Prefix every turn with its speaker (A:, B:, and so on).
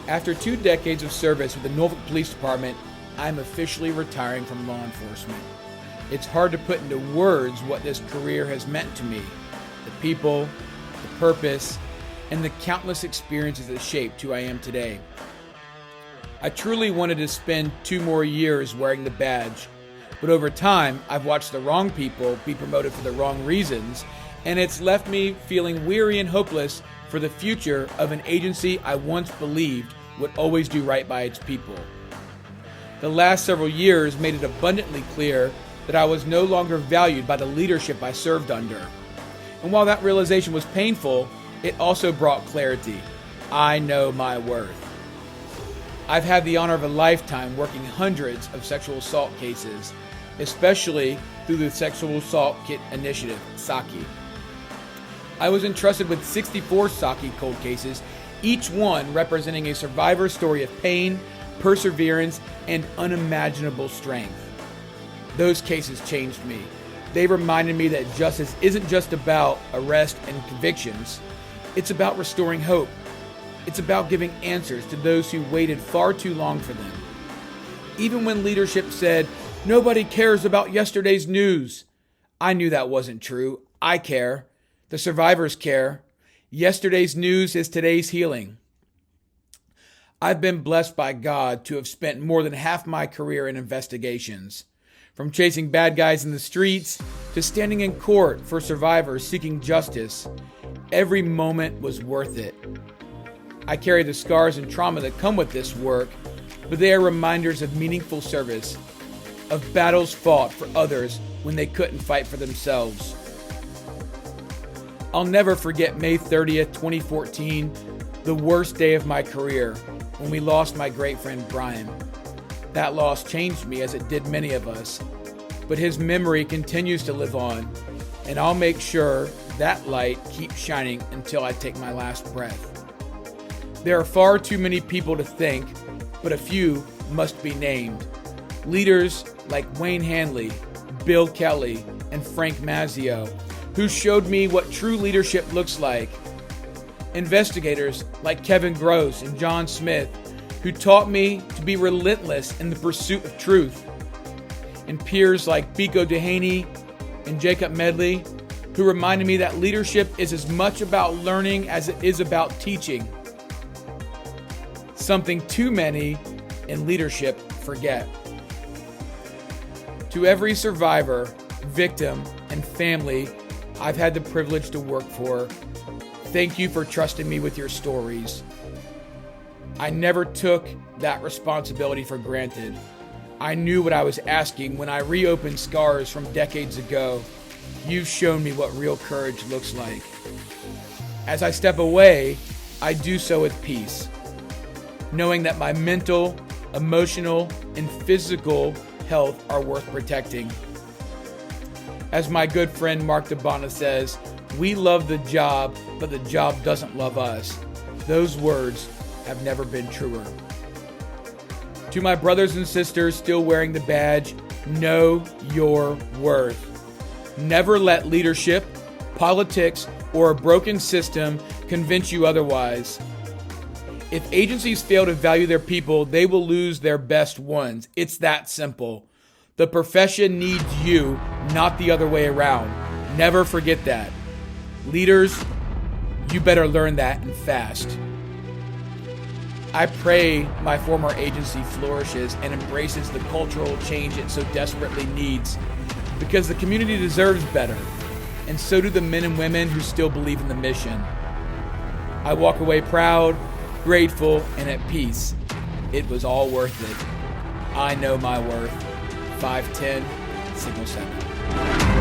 A: After 2 decades of service with the Norfolk Police Department, I'm officially retiring from law enforcement. It's hard to put into words what this career has meant to me. The people, the purpose, and the countless experiences that shaped who I am today. I truly wanted to spend 2 more years wearing the badge, but over time, I've watched the wrong people be promoted for the wrong reasons, and it's left me feeling weary and hopeless for the future of an agency I once believed would always do right by its people. The last several years made it abundantly clear that I was no longer valued by the leadership I served under. And while that realization was painful, it also brought clarity. I know my worth. I've had the honor of a lifetime working hundreds of sexual assault cases, especially through the Sexual Assault Kit Initiative, SAKI. I was entrusted with 64 SAKI cold cases, each one representing a survivor's story of pain, perseverance, and unimaginable strength. Those cases changed me. They reminded me that justice isn't just about arrest and convictions. It's about restoring hope. It's about giving answers to those who waited far too long for them. Even when leadership said, "Nobody cares about yesterday's news," I knew that wasn't true. I care. The survivors care. Yesterday's news is today's healing. I've been blessed by God to have spent more than half my career in investigations. From chasing bad guys in the streets to standing in court for survivors seeking justice, every moment was worth it. I carry the scars and trauma that come with this work, but they are reminders of meaningful service, of battles fought for others when they couldn't fight for themselves. I'll never forget May 30th, 2014, the worst day of my career, when we lost my great friend Brian. That loss changed me as it did many of us, but his memory continues to live on, and I'll make sure that light keeps shining until I take my last breath. There are far too many people to thank, but a few must be named. Leaders like Wayne Hanley, Bill Kelly, and Frank Mazzio, who showed me what true leadership looks like. Investigators like Kevin Gross and John Smith, who taught me to be relentless in the pursuit of truth. And peers like Biko Dehaney and Jacob Medley, who reminded me that leadership is as much about learning as it is about teaching. Something too many in leadership forget. To every survivor, victim, and family I've had the privilege to work for, thank you for trusting me with your stories. I never took that responsibility for granted. I knew what I was asking when I reopened scars from decades ago. You've shown me what real courage looks like. As I step away, I do so with peace, knowing that my mental, emotional, and physical health are worth protecting. As my good friend Mark DeBona says, we love the job, but the job doesn't love us. Those words have never been truer. To my brothers and sisters still wearing the badge, know your worth. Never let leadership, politics, or a broken system convince you otherwise. If agencies fail to value their people, they will lose their best ones. It's that simple. The profession needs you, not the other way around. Never forget that. Leaders, you better learn that and fast. I pray my former agency flourishes and embraces the cultural change it so desperately needs, because the community deserves better, and so do the men and women who still believe in the mission. I walk away proud, grateful, and at peace. It was all worth it. I know my worth. 510, Signal 7.